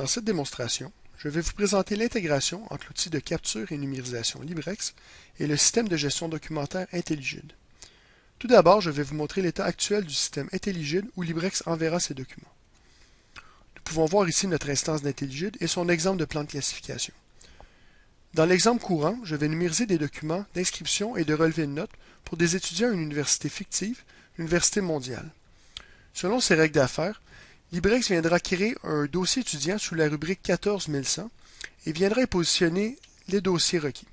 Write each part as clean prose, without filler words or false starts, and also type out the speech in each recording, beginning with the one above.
cette démonstration, je vais vous présenter l'intégration entre l'outil de capture et numérisation LibreX et le système de gestion documentaire IntelliGID. Tout d'abord, je vais vous montrer l'état actuel du système IntelliGID où LibreX enverra ses documents. Nous pouvons voir ici notre instance d'IntelliGID et son exemple de plan de classification. Dans l'exemple courant, je vais numériser des documents d'inscription et de relevé de notes pour des étudiants à une université fictive, l'Université mondiale. Selon ces règles d'affaires, LibreX viendra créer un dossier étudiant sous la rubrique 14100 et viendra y positionner les dossiers requis.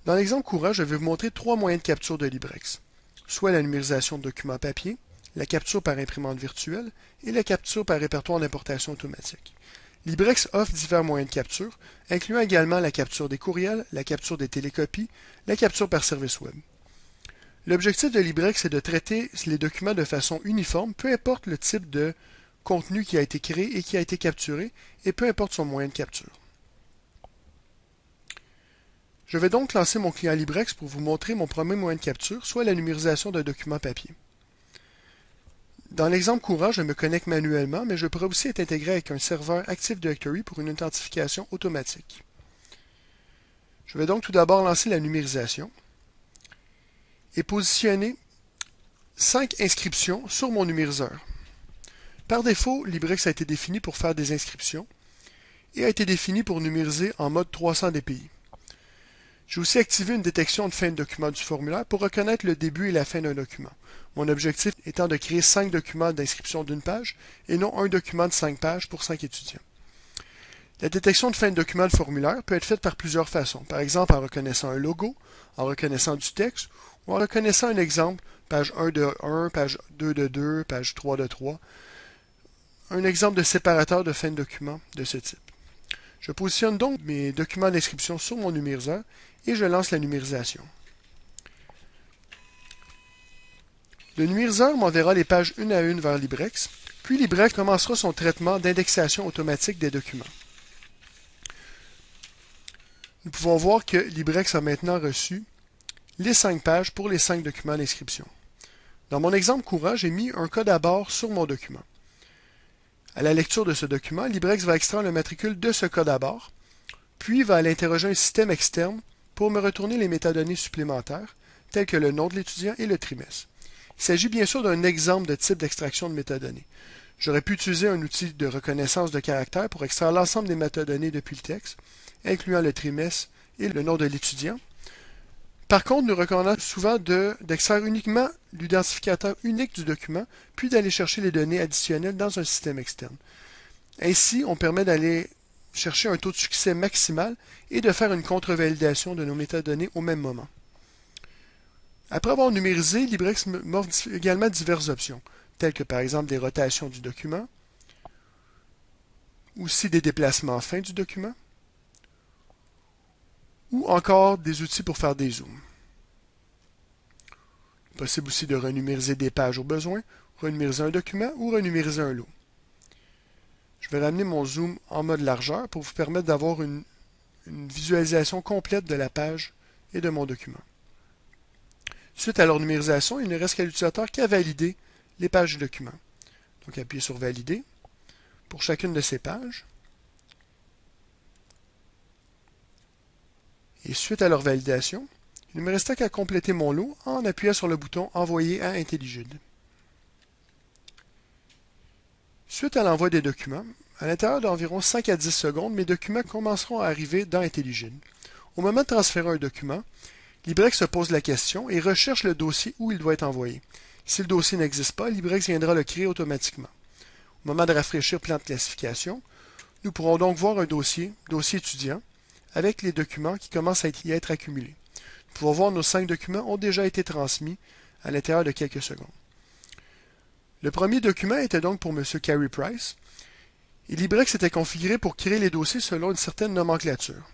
Dans l'exemple courant, je vais vous montrer trois moyens de capture de LibreX, soit la numérisation de documents papier, la capture par imprimante virtuelle et la capture par répertoire d'importation automatique. LibreX offre divers moyens de capture, incluant également la capture des courriels, la capture des télécopies, la capture par service web. L'objectif de LibreX est de traiter les documents de façon uniforme, peu importe le type de contenu qui a été créé et qui a été capturé, et peu importe son moyen de capture. Je vais donc lancer mon client LibreX pour vous montrer mon premier moyen de capture, soit la numérisation d'un document papier. Dans l'exemple courant, je me connecte manuellement, mais je pourrais aussi être intégré avec un serveur Active Directory pour une authentification automatique. Je vais donc tout d'abord lancer la numérisation et positionner 5 inscriptions sur mon numériseur. Par défaut, LibreX a été défini pour faire des inscriptions et a été défini pour numériser en mode 300 dpi. J'ai aussi activé une détection de fin de document du formulaire pour reconnaître le début et la fin d'un document. Mon objectif étant de créer 5 documents d'inscription d'une page et non un document de 5 pages pour 5 étudiants. La détection de fin de document de formulaire peut être faite par plusieurs façons, par exemple en reconnaissant un logo, en reconnaissant du texte ou en reconnaissant un exemple, page 1 de 1, page 2 de 2, page 3 de 3, un exemple de séparateur de fin de document de ce type. Je positionne donc mes documents d'inscription sur mon numériseur et je lance la numérisation. Le numériseur m'enverra les pages une à une vers LibreX, puis LibreX commencera son traitement d'indexation automatique des documents. Nous pouvons voir que LibreX a maintenant reçu les 5 pages pour les 5 documents d'inscription. Dans mon exemple courant, j'ai mis un code à bord sur mon document. À la lecture de ce document, LibreX va extraire le matricule de ce code à bord, puis va aller interroger un système externe pour me retourner les métadonnées supplémentaires, telles que le nom de l'étudiant et le trimestre. Il s'agit bien sûr d'un exemple de type d'extraction de métadonnées. J'aurais pu utiliser un outil de reconnaissance de caractères pour extraire l'ensemble des métadonnées depuis le texte, incluant le trimestre et le nom de l'étudiant. Par contre, nous recommandons souvent d'extraire uniquement l'identificateur unique du document, puis d'aller chercher les données additionnelles dans un système externe. Ainsi, on permet d'aller chercher un taux de succès maximal et de faire une contre-validation de nos métadonnées au même moment. Après avoir numérisé, LibreX m'offre également diverses options, telles que par exemple des rotations du document, aussi des déplacements fins du document, ou encore des outils pour faire des zooms. Il est possible aussi de renumériser des pages au besoin, renumériser un document ou renumériser un lot. Je vais ramener mon zoom en mode largeur pour vous permettre d'avoir une visualisation complète de la page et de mon document. Suite à leur numérisation, il ne reste qu'à l'utilisateur qu'à valider les pages du document. Donc appuyez sur Valider pour chacune de ces pages. Et suite à leur validation, il ne me reste qu'à compléter mon lot en appuyant sur le bouton Envoyer à IntelliGID. Suite à l'envoi des documents, à l'intérieur d'environ 5 à 10 secondes, mes documents commenceront à arriver dans IntelliGID. Au moment de transférer un document, LibreX se pose la question et recherche le dossier où il doit être envoyé. Si le dossier n'existe pas, LibreX viendra le créer automatiquement. Au moment de rafraîchir plan de classification, nous pourrons donc voir un dossier étudiant, avec les documents qui commencent à y être accumulés. Nous pouvons voir nos 5 documents ont déjà été transmis à l'intérieur de quelques secondes. Le premier document était donc pour M. Carey Price, et LibreX était configuré pour créer les dossiers selon une certaine nomenclature.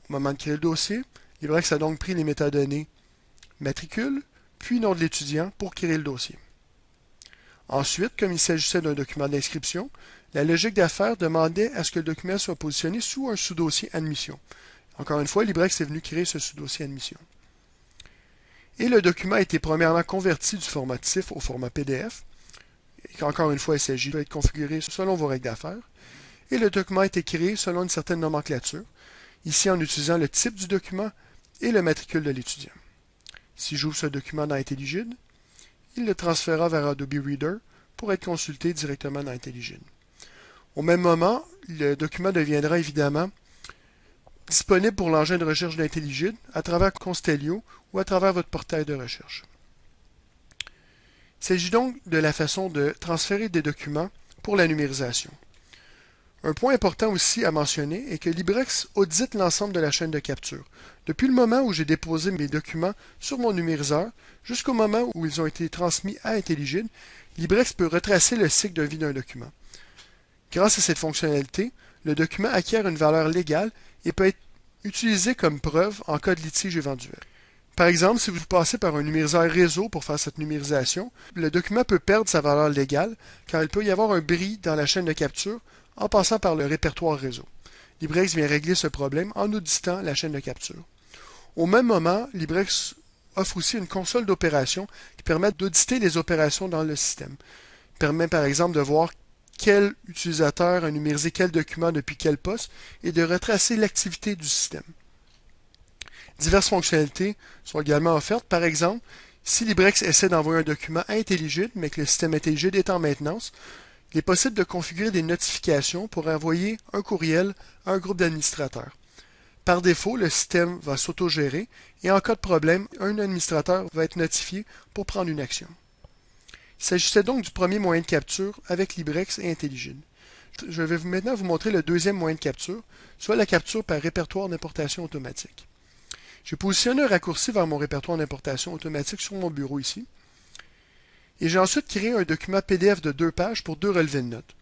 Au moment de créer le dossier, LibreX a donc pris les métadonnées matricule, puis nom de l'étudiant pour créer le dossier. Ensuite, comme il s'agissait d'un document d'inscription, la logique d'affaires demandait à ce que le document soit positionné sous un sous-dossier admission. Encore une fois, LibreX est venu créer ce sous-dossier admission. Et le document a été premièrement converti du format TIFF au format PDF. Et encore une fois, il s'agit d'être configuré selon vos règles d'affaires. et le document a été créé selon une certaine nomenclature, ici en utilisant le type du document et le matricule de l'étudiant. Si j'ouvre ce document dans IntelliGID, il le transférera vers Adobe Reader pour être consulté directement dans IntelliGID. Au même moment, le document deviendra évidemment disponible pour l'engin de recherche d'IntelliGID à travers Constellio ou à travers votre portail de recherche. Il s'agit donc de la façon de transférer des documents pour la numérisation. Un point important aussi à mentionner est que Librex audite l'ensemble de la chaîne de capture. Depuis le moment où j'ai déposé mes documents sur mon numériseur jusqu'au moment où ils ont été transmis à IntelliGID, Librex peut retracer le cycle de vie d'un document. Grâce à cette fonctionnalité, le document acquiert une valeur légale et peut être utilisé comme preuve en cas de litige éventuel. Par exemple, si vous passez par un numériseur réseau pour faire cette numérisation, le document peut perdre sa valeur légale car il peut y avoir un bris dans la chaîne de capture en passant par le répertoire réseau. Librex vient régler ce problème en auditant la chaîne de capture. Au même moment, Librex offre aussi une console d'opération qui permet d'auditer les opérations dans le système. Il permet par exemple de voir quel utilisateur a numérisé quel document depuis quel poste et de retracer l'activité du système. Diverses fonctionnalités sont également offertes. Par exemple, si Librex essaie d'envoyer un document à IntelliGID, mais que le système IntelliGID est en maintenance, il est possible de configurer des notifications pour envoyer un courriel à un groupe d'administrateurs. Par défaut, le système va s'autogérer et en cas de problème, un administrateur va être notifié pour prendre une action. Il s'agissait donc du premier moyen de capture avec Librex et IntelliGID. Je vais maintenant vous montrer le deuxième moyen de capture, soit la capture par répertoire d'importation automatique. J'ai positionné un raccourci vers mon répertoire d'importation automatique sur mon bureau ici. Et j'ai ensuite créé un document PDF de 2 pages pour 2 relevés de notes.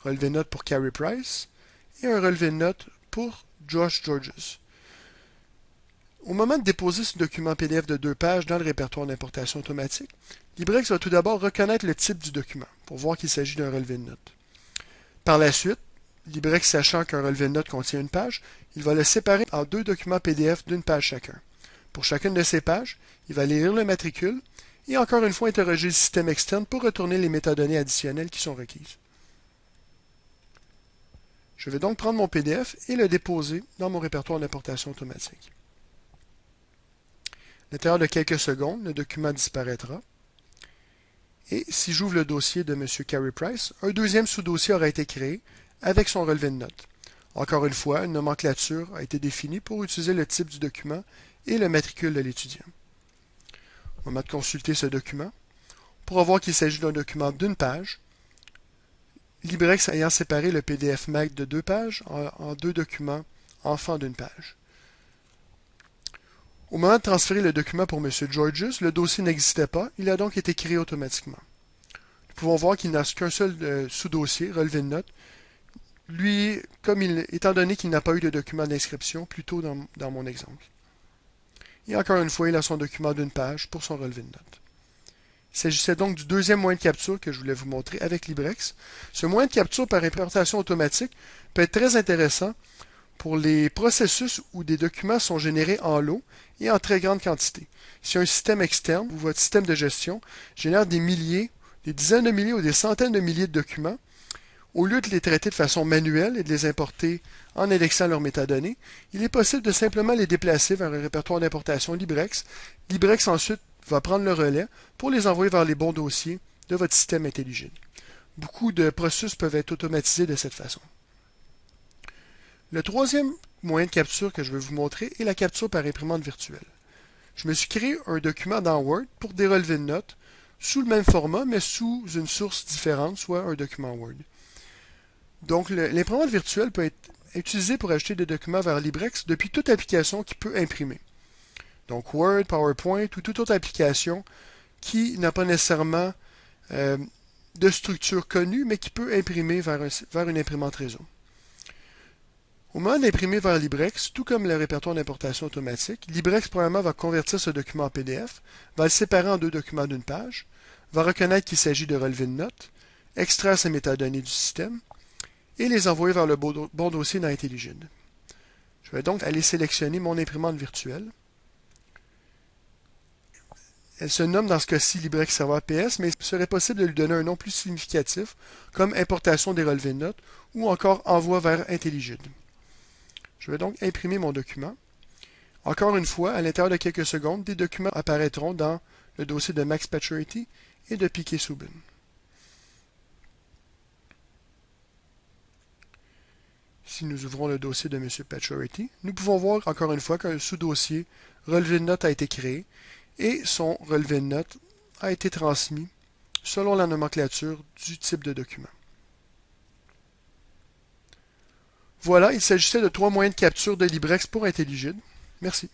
Relevé de notes pour Carey Price et un relevé de notes pour Josh Georges. Au moment de déposer ce document PDF de 2 pages dans le répertoire d'importation automatique, Librex va tout d'abord reconnaître le type du document pour voir qu'il s'agit d'un relevé de notes. Par la suite, Librex sachant qu'un relevé de notes contient une page, il va le séparer en 2 documents PDF d'une page chacun. Pour chacune de ces pages, il va lire le matricule et encore une fois interroger le système externe pour retourner les métadonnées additionnelles qui sont requises. Je vais donc prendre mon PDF et le déposer dans mon répertoire d'importation automatique. À l'intérieur de quelques secondes, le document disparaîtra. Et si j'ouvre le dossier de M. Carey Price, un deuxième sous-dossier aura été créé avec son relevé de notes. Encore une fois, une nomenclature a été définie pour utiliser le type du document et le matricule de l'étudiant. Au moment de consulter ce document, on pourra voir qu'il s'agit d'un document d'une page, Librex ayant séparé le PDF MAC de 2 pages en 2 documents enfants d'une page. Au moment de transférer le document pour M. Georges, le dossier n'existait pas, il a donc été créé automatiquement. Nous pouvons voir qu'il n'a qu'un seul sous-dossier, relevé de notes. Lui, étant donné qu'il n'a pas eu de document d'inscription plus tôt dans mon exemple. Et encore une fois, il a son document d'une page pour son relevé de notes. Il s'agissait donc du deuxième moyen de capture que je voulais vous montrer avec Librex. Ce moyen de capture par importation automatique peut être très intéressant pour les processus où des documents sont générés en lot et en très grande quantité. Si un système externe ou votre système de gestion génère des milliers, des dizaines de milliers ou des centaines de milliers de documents, au lieu de les traiter de façon manuelle et de les importer en indexant leurs métadonnées, il est possible de simplement les déplacer vers un répertoire d'importation Librex. Librex ensuite va prendre le relais pour les envoyer vers les bons dossiers de votre système IntelliGID. Beaucoup de processus peuvent être automatisés de cette façon. Le troisième moyen de capture que je vais vous montrer est la capture par imprimante virtuelle. Je me suis créé un document dans Word pour des relevés de notes sous le même format, mais sous une source différente, soit un document Word. Donc, l'imprimante virtuelle peut être utilisée pour ajouter des documents vers Librex depuis toute application qui peut imprimer. Donc, Word, PowerPoint ou toute autre application qui n'a pas nécessairement de structure connue, mais qui peut imprimer vers une imprimante réseau. Au moment d'imprimer vers Librex, tout comme le répertoire d'importation automatique, Librex premièrement va convertir ce document en PDF, va le séparer en 2 documents d'une page, va reconnaître qu'il s'agit de relevés de notes, extraire ces métadonnées du système, et les envoyer vers le bon dossier dans IntelliGID. Je vais donc aller sélectionner mon imprimante virtuelle. Elle se nomme dans ce cas-ci LibreX Server PS, mais il serait possible de lui donner un nom plus significatif, comme importation des relevés de notes ou encore envoi vers IntelliGID. Je vais donc imprimer mon document. Encore une fois, à l'intérieur de quelques secondes, des documents apparaîtront dans le dossier de Max Pacioretty et de Piquet Souben. Si nous ouvrons le dossier de M. Pacioretty, nous pouvons voir encore une fois qu'un sous-dossier relevé de notes a été créé et son relevé de notes a été transmis selon la nomenclature du type de document. Voilà, il s'agissait de 3 moyens de capture de LibreX pour IntelliGID. Merci.